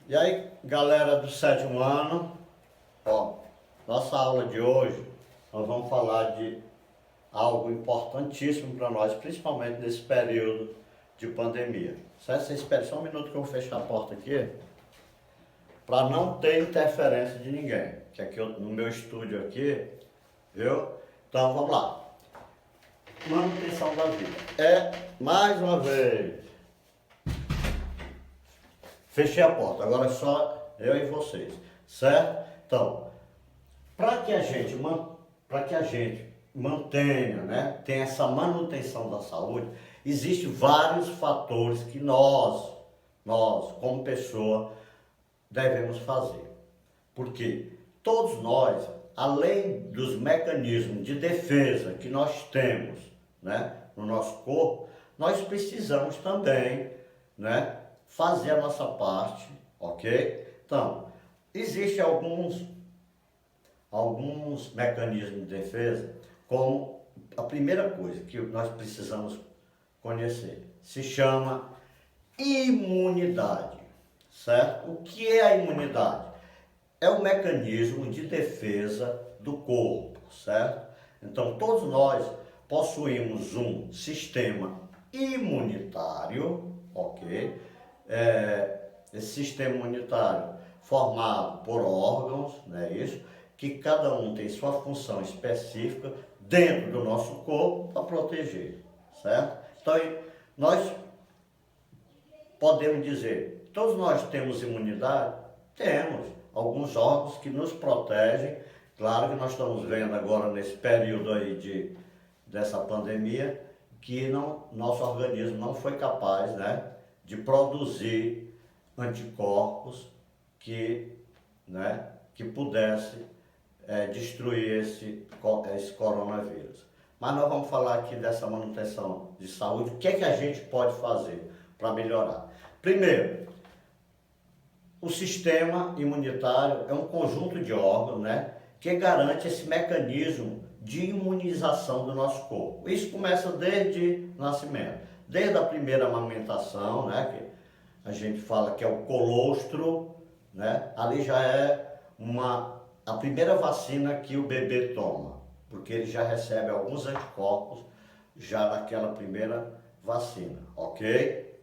E aí, galera do sétimo ano, ó, nossa aula de hoje, nós vamos falar de algo importantíssimo para nós, principalmente nesse período de pandemia. Certo? Você espera só um minuto que eu vou fechar a porta aqui, para não ter interferência de ninguém, que aqui no meu estúdio aqui, viu? Então vamos lá. Manutenção da vida. Mais uma vez, fechei a porta, agora é só eu e vocês, certo? Então, para que a gente mantenha, né, tenha essa manutenção da saúde, existem vários fatores que nós, como pessoa, devemos fazer. Porque todos nós, além dos mecanismos de defesa que nós temos, né, no nosso corpo, nós precisamos também, né, fazer a nossa parte, ok? Então, existem alguns mecanismos de defesa, como a primeira coisa que nós precisamos conhecer, se chama imunidade, certo? O que é a imunidade? É um mecanismo de defesa do corpo, certo? Então, todos nós possuímos um sistema imunitário, ok? Esse sistema imunitário formado por órgãos, não é isso? Que cada um tem sua função específica dentro do nosso corpo para proteger, certo? Então, nós podemos dizer, todos nós temos imunidade? Temos alguns órgãos que nos protegem. Claro que nós estamos vendo agora nesse período aí dessa pandemia que nosso organismo não foi capaz, né, de produzir anticorpos que pudesse destruir esse coronavírus. Mas nós vamos falar aqui dessa manutenção de saúde, o que é que a gente pode fazer para melhorar? Primeiro, o sistema imunitário é um conjunto de órgãos, né, que garante esse mecanismo de imunização do nosso corpo. Isso começa desde o nascimento, desde a primeira amamentação, né, que a gente fala que é o colostro, né, ali já é a primeira vacina que o bebê toma, porque ele já recebe alguns anticorpos já naquela primeira vacina, ok?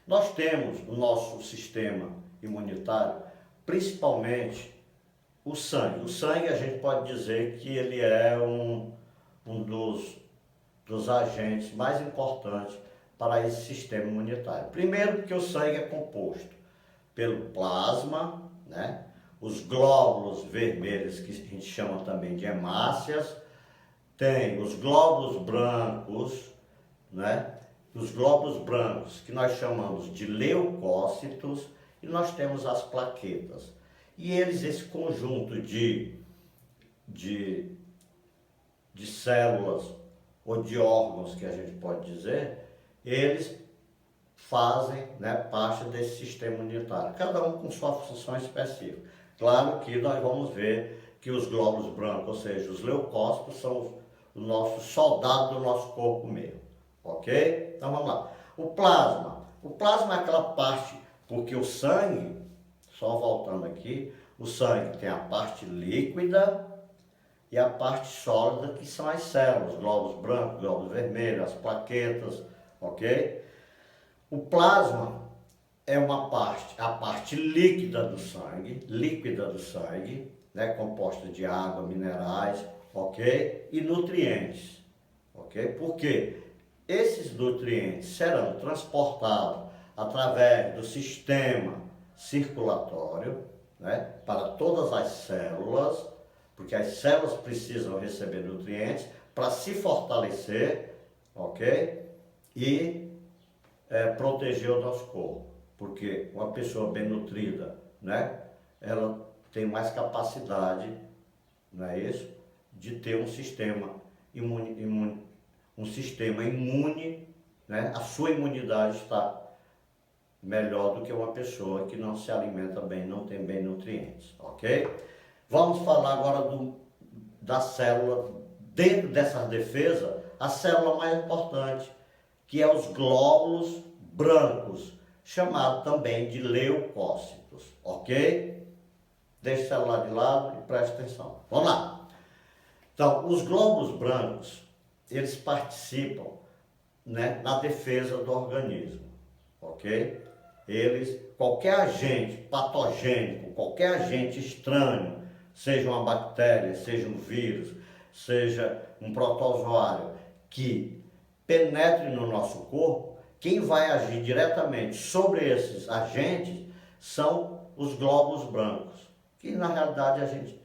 Nós temos no nosso sistema imunitário, principalmente o sangue. O sangue, a gente pode dizer que ele é um dos agentes mais importantes para esse sistema imunitário. Primeiro, porque o sangue é composto pelo plasma, né? Os glóbulos vermelhos, que a gente chama também de hemácias, tem os glóbulos brancos, né? Os glóbulos brancos, que nós chamamos de leucócitos, e nós temos as plaquetas. E eles, esse conjunto de células ou de órgãos, que a gente pode dizer, eles fazem, né, parte desse sistema imunitário, cada um com sua função específica. Claro que nós vamos ver que os glóbulos brancos, ou seja, os leucócitos, são o nosso soldado do nosso corpo mesmo, ok? Então vamos lá. O plasma é aquela parte, porque o sangue, só voltando aqui, o sangue tem a parte líquida e a parte sólida, que são as células, glóbulos brancos, glóbulos vermelhos, as plaquetas, ok? O plasma é a parte líquida do sangue, né, composta de água, minerais, ok? E nutrientes, ok? Porque esses nutrientes serão transportados através do sistema circulatório, né, para todas as células, porque as células precisam receber nutrientes para se fortalecer, ok? E proteger o nosso corpo, porque uma pessoa bem nutrida, né, ela tem mais capacidade, não é isso, de ter um sistema imune, né, a sua imunidade está melhor do que uma pessoa que não se alimenta bem, não tem bem nutrientes, ok? Vamos falar agora da célula, dentro dessa defesa, a célula mais importante, que é os glóbulos brancos, chamado também de leucócitos, ok? Deixa o celular de lado e preste atenção. Vamos lá. Então, os glóbulos brancos, eles participam, né, na defesa do organismo, ok? Qualquer agente patogênico, qualquer agente estranho, seja uma bactéria, seja um vírus, seja um protozoário, que penetre no nosso corpo, quem vai agir diretamente sobre esses agentes são os glóbulos brancos, que na realidade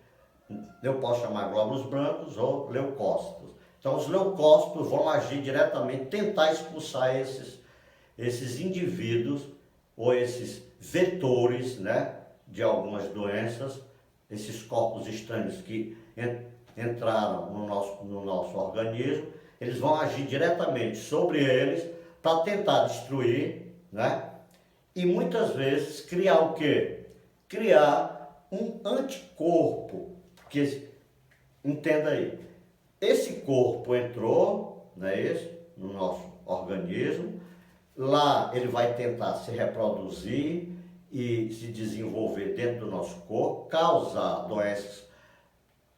eu posso chamar glóbulos brancos ou leucócitos. Então os leucócitos vão agir diretamente, tentar expulsar esses indivíduos ou esses vetores, né, de algumas doenças, esses corpos estranhos que entraram no nosso organismo, eles vão agir diretamente sobre eles para tentar destruir, né? E muitas vezes criar o quê? Criar um anticorpo, porque, entenda aí, esse corpo entrou, não é isso, no nosso organismo, lá ele vai tentar se reproduzir e se desenvolver dentro do nosso corpo, causar doenças,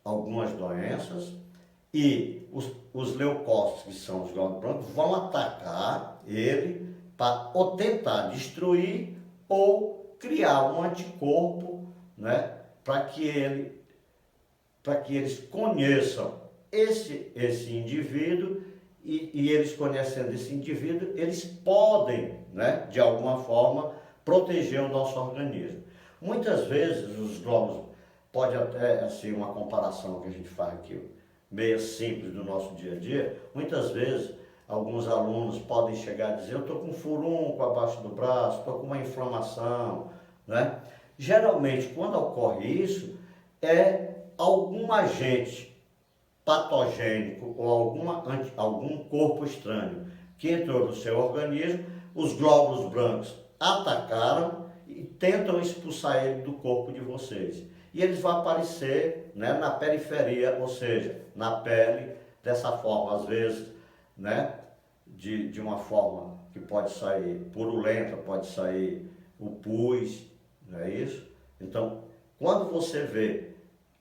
algumas doenças, e os leucócitos, que são os glóbulos brancos, vão atacar ele para ou tentar destruir ou criar um anticorpo, né, para que eles conheçam esse indivíduo e eles conhecendo esse indivíduo, eles podem, né, de alguma forma, proteger o nosso organismo. Muitas vezes os glóbulos, pode até assim, uma comparação que a gente faz aqui, meio simples do nosso dia a dia, muitas vezes alguns alunos podem chegar a dizer, eu estou com um furúnculo abaixo do braço, estou com uma inflamação, né? Geralmente, quando ocorre isso, é algum agente patogênico ou algum corpo estranho que entrou no seu organismo, os glóbulos brancos atacaram e tentam expulsar ele do corpo de vocês. E eles vão aparecer, né, na periferia, ou seja, na pele, dessa forma, às vezes, né, de uma forma que pode sair purulenta, pode sair o pus, não é isso? Então, quando você vê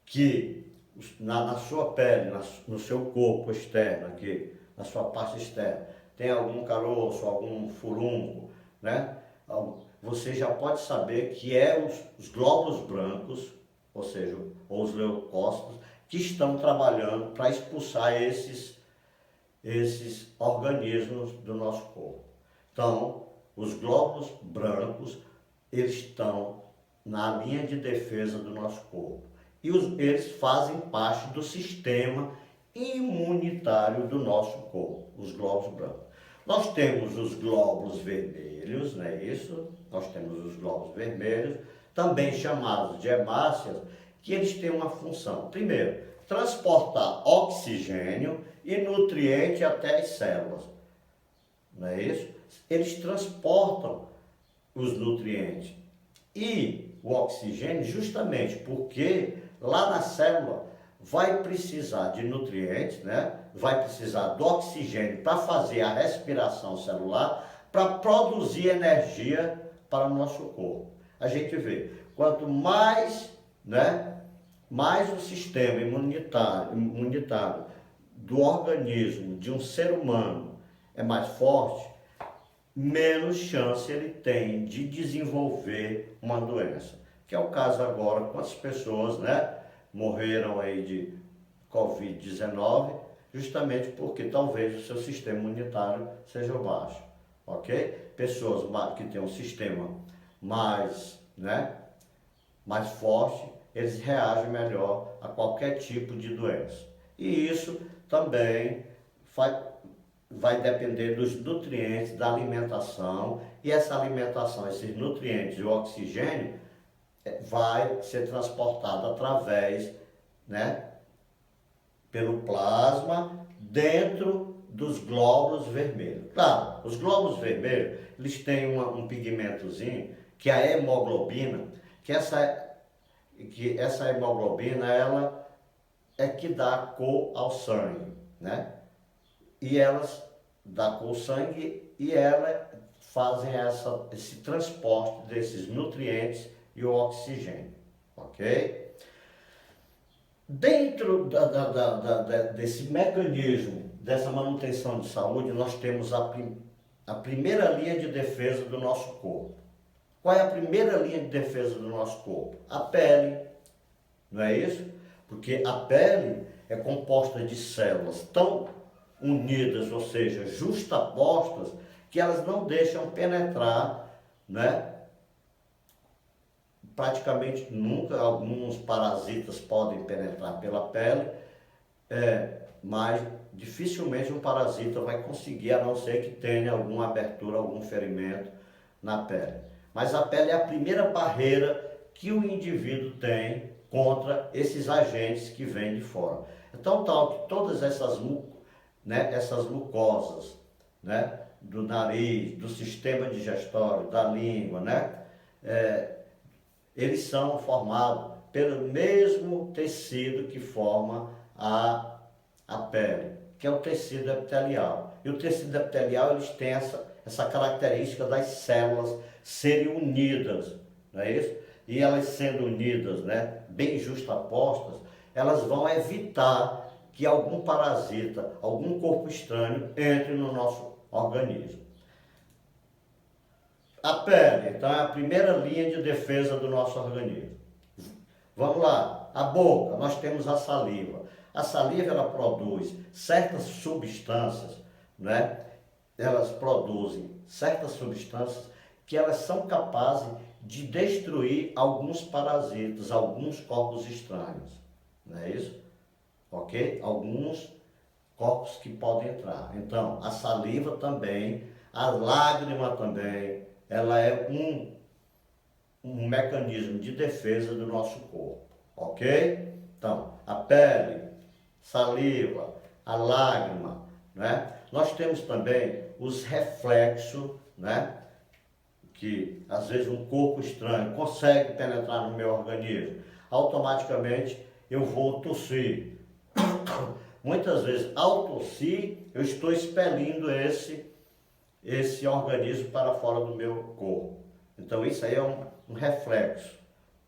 que na sua pele, no seu corpo externo, aqui, na sua parte externa, tem algum caroço, algum furúnculo, né? Você já pode saber que os glóbulos brancos, ou seja, ou os leucócitos, que estão trabalhando para expulsar esses organismos do nosso corpo. Então, os glóbulos brancos, eles estão na linha de defesa do nosso corpo. E eles fazem parte do sistema imunitário do nosso corpo, os glóbulos brancos. Nós temos os glóbulos vermelhos, não é isso? Nós temos os glóbulos vermelhos, também chamados de hemácias, que eles têm uma função. Primeiro, transportar oxigênio e nutriente até as células, não é isso? Eles transportam os nutrientes e o oxigênio justamente porque lá na célula vai precisar de nutrientes, né? Vai precisar do oxigênio para fazer a respiração celular, para produzir energia para o nosso corpo. A gente vê, quanto mais, né, mais o sistema imunitário do organismo de um ser humano é mais forte, menos chance ele tem de desenvolver uma doença. Que é o caso agora, quantas pessoas, né, morreram aí de Covid-19, justamente porque talvez o seu sistema imunitário seja baixo, ok? Pessoas que têm um sistema mais, né, mais forte, eles reagem melhor a qualquer tipo de doença. E isso também vai depender dos nutrientes, da alimentação, e essa alimentação, esses nutrientes e o oxigênio vai ser transportado através, né, pelo plasma dentro dos glóbulos vermelhos. Claro, os glóbulos vermelhos, eles têm um pigmentozinho, que é a hemoglobina, que essa hemoglobina, ela é que dá cor ao sangue, né? E elas dá cor ao sangue e ela fazem esse transporte desses nutrientes e o oxigênio, ok? Dentro desse mecanismo, dessa manutenção de saúde, nós temos a primeira linha de defesa do nosso corpo. Qual é a primeira linha de defesa do nosso corpo? A pele, não é isso? Porque a pele é composta de células tão unidas, ou seja, justapostas, que elas não deixam penetrar, né? Praticamente nunca. Alguns parasitas podem penetrar pela pele, mas dificilmente um parasita vai conseguir, a não ser que tenha alguma abertura, algum ferimento na pele. Mas a pele é a primeira barreira que o indivíduo tem contra esses agentes que vêm de fora. Então, tal que todas essas mucosas, né, do nariz, do sistema digestório, da língua, né, eles são formados pelo mesmo tecido que forma a pele, que é o tecido epitelial. E o tecido epitelial, eles têm essa característica das células serem unidas, não é isso? E elas sendo unidas, né, bem justapostas, elas vão evitar que algum parasita, algum corpo estranho entre no nosso organismo. A pele, então, é a primeira linha de defesa do nosso organismo. Vamos lá, a boca, nós temos a saliva. A saliva, ela produz certas substâncias, né? Elas produzem certas substâncias que elas são capazes de destruir alguns parasitas, alguns corpos estranhos, não é isso? Ok? Alguns corpos que podem entrar. Então, a saliva também, a lágrima também, ela é um mecanismo de defesa do nosso corpo, ok? Então, a pele, saliva, a lágrima, né? Nós temos também os reflexos, né? Que às vezes um corpo estranho consegue penetrar no meu organismo, automaticamente eu vou tossir. Muitas vezes, ao tossir, eu estou expelindo esse organismo para fora do meu corpo. Então isso aí é um reflexo,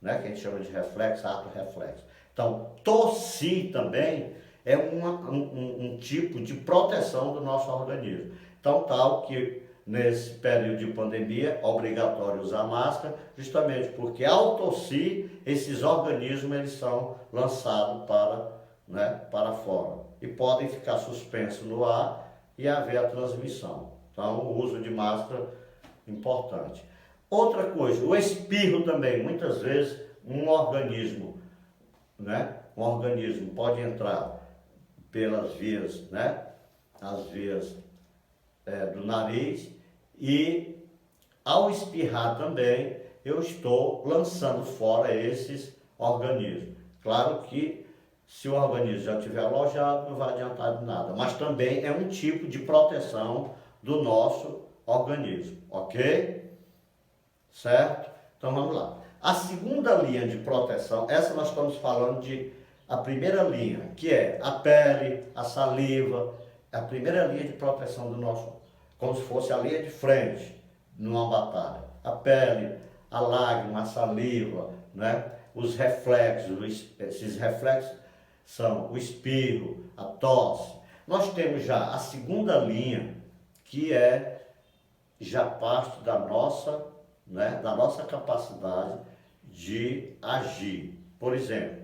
né? Que a gente chama de reflexo, ato reflexo. Então, tossir também é um tipo de proteção do nosso organismo. Então, tal que nesse período de pandemia é obrigatório usar máscara, justamente porque ao tossir, esses organismos eles são lançados para fora e podem ficar suspensos no ar e haver a transmissão. Então, o uso de máscara é importante. Outra coisa, o espirro também. Muitas vezes um organismo, né? Um organismo pode entrar pelas vias, né? As vias do nariz, e ao espirrar também eu estou lançando fora esses organismos. Claro que se o organismo já estiver alojado não vai adiantar de nada, mas também é um tipo de proteção do nosso organismo, ok? Certo? Então vamos lá. A segunda linha de proteção, essa nós estamos falando de a primeira linha, que é a pele, a saliva, a primeira linha de proteção do nosso, como se fosse a linha de frente numa batalha. A pele, a lágrima, a saliva, né? Os reflexos, esses reflexos são o espirro, a tosse. Nós temos já a segunda linha, que já parte da nossa, né, da nossa capacidade de agir. Por exemplo,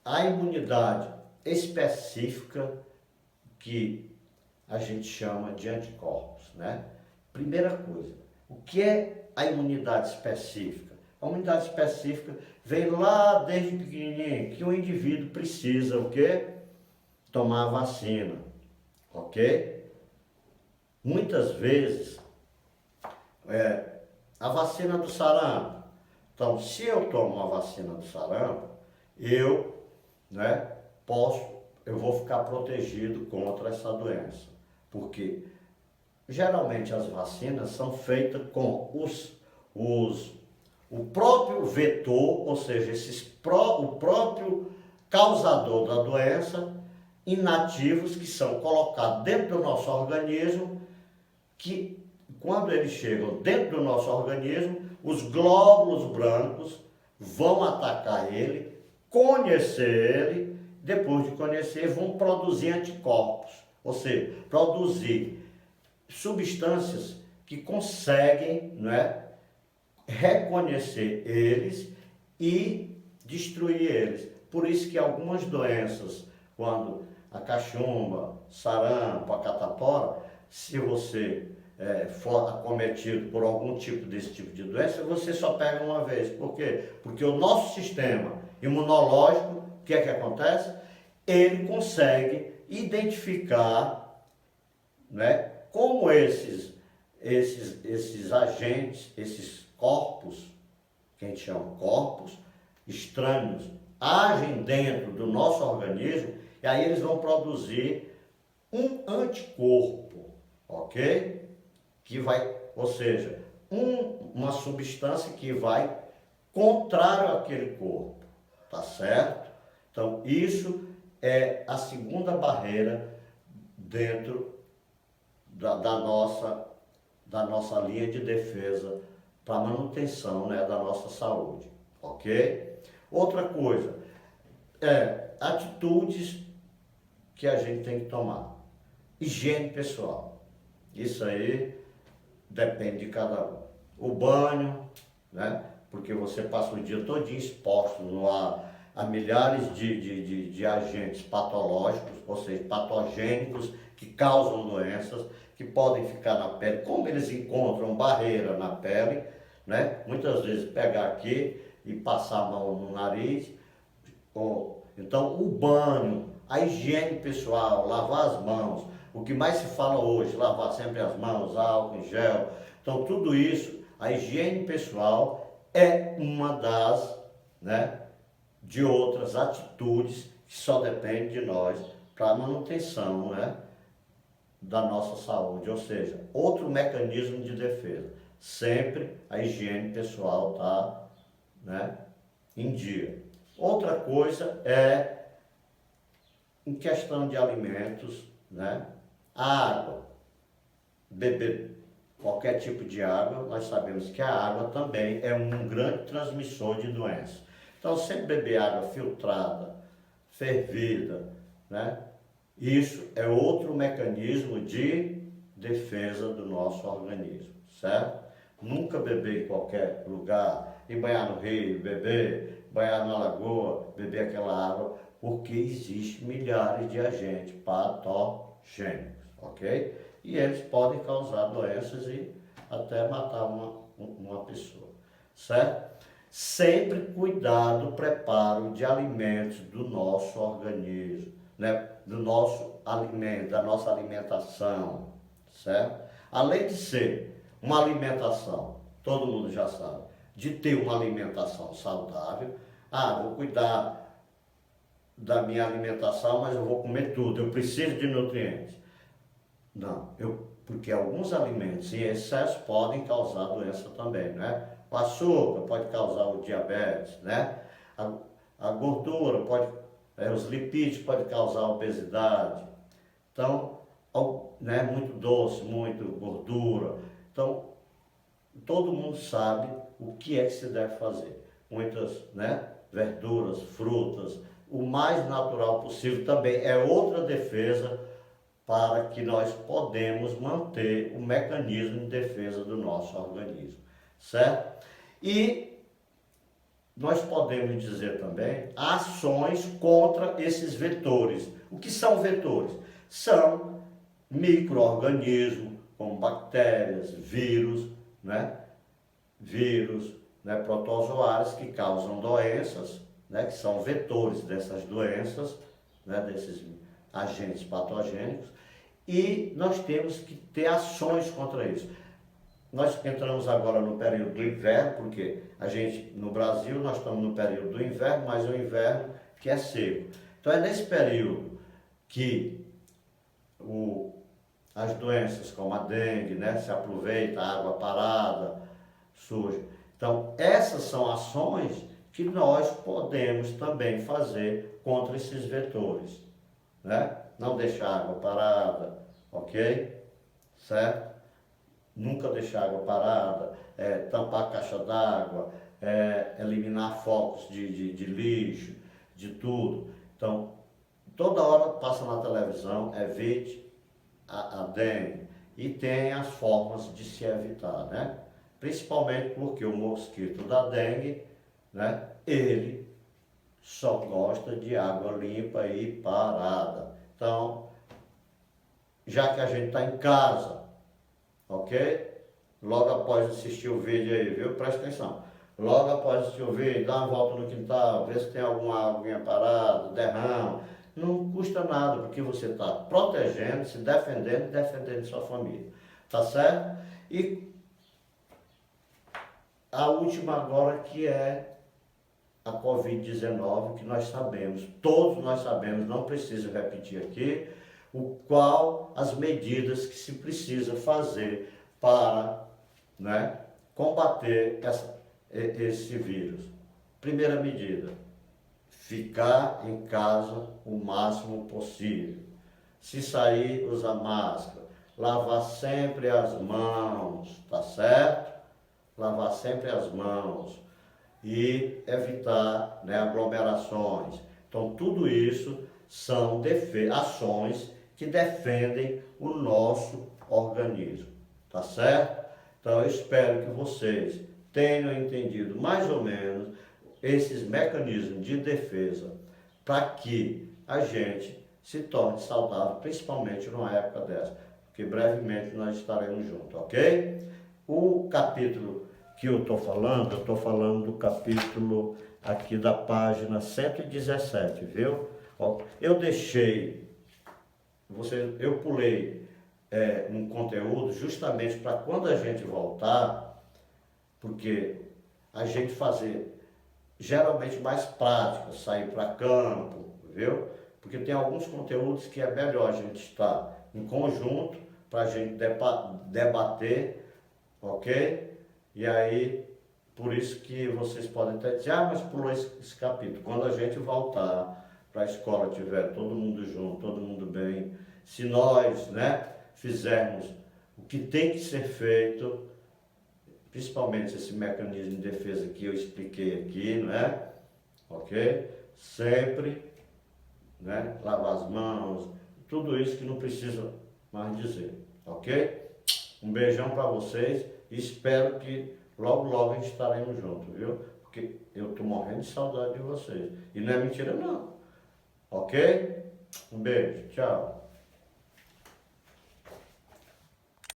a imunidade específica que a gente chama de anticorpos, né? Primeira coisa, o que é a imunidade específica? A imunidade específica vem lá desde pequenininho, que o indivíduo precisa o quê? Tomar a vacina, ok? Muitas vezes, a vacina do sarampo. Então, se eu tomo a vacina do sarampo, eu vou ficar protegido contra essa doença. Porque geralmente as vacinas são feitas com o próprio vetor, ou seja, o próprio causador da doença, inativos que são colocados dentro do nosso organismo, que quando eles chegam dentro do nosso organismo, os glóbulos brancos vão atacar ele, conhecer ele, depois de conhecer, vão produzir anticorpos, ou seja, produzir substâncias que conseguem, né, reconhecer eles e destruir eles. Por isso que algumas doenças, quando a cachumba, sarampo, a catapora, se você for acometido por algum desse tipo de doença, você só pega uma vez. Por quê? Porque o nosso sistema imunológico, o que é que acontece? Ele consegue identificar, né, como esses agentes, esses corpos, que a gente chama corpos estranhos, agem dentro do nosso organismo, e aí eles vão produzir um anticorpo, ok? Que vai, ou seja, uma substância que vai contrário àquele corpo, tá certo? Então, isso é a segunda barreira dentro da nossa linha de defesa para a manutenção, né, da nossa saúde, ok? Outra coisa, atitudes que a gente tem que tomar. Higiene pessoal. Isso aí depende de cada um. O banho, né? Porque você passa o dia todo exposto a milhares de agentes patológicos, ou seja, patogênicos, que causam doenças, que podem ficar na pele. Como eles encontram barreira na pele, né? Muitas vezes pegar aqui e passar a mão no nariz. Então, o banho, a higiene pessoal, lavar as mãos, o que mais se fala hoje, lavar sempre as mãos, álcool em gel. Então, tudo isso, a higiene pessoal é uma das, né, de outras atitudes que só depende de nós para a manutenção, né, da nossa saúde. Ou seja, outro mecanismo de defesa. Sempre a higiene pessoal está, né, em dia. Outra coisa é em questão de alimentos, né? A água, beber qualquer tipo de água, nós sabemos que a água também é um grande transmissor de doenças. Então, sempre beber água filtrada, fervida, né? Isso é outro mecanismo de defesa do nosso organismo, certo? Nunca beber em qualquer lugar, ir banhar no rio, beber, banhar na lagoa, beber aquela água, porque existe milhares de agentes patogênicos, ok? E eles podem causar doenças e até matar uma pessoa, certo? Sempre cuidar do preparo de alimentos do nosso organismo, né? Do nosso alimento, da nossa alimentação, certo? Além de ser uma alimentação, todo mundo já sabe, de ter uma alimentação saudável. Vou cuidar da minha alimentação, mas eu vou comer tudo, eu preciso de nutrientes. Não, porque alguns alimentos em excesso podem causar doença também, né? O açúcar pode causar o diabetes, né? A gordura os lipídios podem causar obesidade. Então, né, muito doce, muito gordura. Então, todo mundo sabe o que é que se deve fazer. Muitas, né, verduras, frutas, o mais natural possível também é outra defesa para que nós podemos manter o mecanismo de defesa do nosso organismo, certo? E nós podemos dizer também ações contra esses vetores. O que são vetores? São micro-organismos, como bactérias, vírus, né? Protozoários que causam doenças, né? Que são vetores dessas doenças, né? Desses agentes patogênicos. E nós temos que ter ações contra isso. Nós entramos agora no período do inverno, porque no Brasil, nós estamos no período do inverno, mas o inverno que é seco. Então é nesse período que as doenças como a dengue, né, se aproveita, a água parada, suja. Então essas são ações que nós podemos também fazer contra esses vetores, né? Não deixar a água parada, ok? Certo? nunca deixar água parada, tampar a caixa d'água, eliminar focos de lixo, de tudo. Então, toda hora passa na televisão, evite a dengue. E tem as formas de se evitar, né? Principalmente porque o mosquito da dengue, né? Ele só gosta de água limpa e parada. Então, já que a gente está em casa, ok? Logo após assistir o vídeo aí, viu? Presta atenção. Logo após assistir o vídeo, dá uma volta no quintal, vê se tem alguma aguinha parada, derrama. Não custa nada, porque você está protegendo, se defendendo e defendendo sua família. Tá certo? E a última agora, que é a Covid-19, que nós sabemos, todos nós sabemos, não preciso repetir aqui, o qual as medidas que se precisa fazer para, né, combater esse vírus. Primeira medida, ficar em casa o máximo possível. Se sair, usar máscara. Lavar sempre as mãos, tá certo? Lavar sempre as mãos e evitar, né, aglomerações. Então, tudo isso são ações que defendem o nosso organismo, tá certo? Então, eu espero que vocês tenham entendido mais ou menos esses mecanismos de defesa para que a gente se torne saudável, principalmente numa época dessa, porque brevemente nós estaremos juntos, ok? O capítulo que eu estou falando do capítulo aqui da página 117, viu? Ó, eu pulei um conteúdo justamente para quando a gente voltar, porque a gente fazer geralmente mais prática, sair para campo, viu? Porque tem alguns conteúdos que é melhor a gente estar em conjunto para a gente debater, ok? E aí, por isso que vocês podem até dizer, mas pulou esse capítulo. Quando a gente voltar para a escola, tiver todo mundo junto, todo mundo bem, se nós, né, fizermos o que tem que ser feito, principalmente esse mecanismo de defesa que eu expliquei aqui, não é? Ok? Sempre, né, lavar as mãos, tudo isso que não precisa mais dizer, ok? Um beijão para vocês e espero que logo a gente estaremos juntos, viu? Porque eu estou morrendo de saudade de vocês. E não é mentira não, ok? Um beijo, tchau.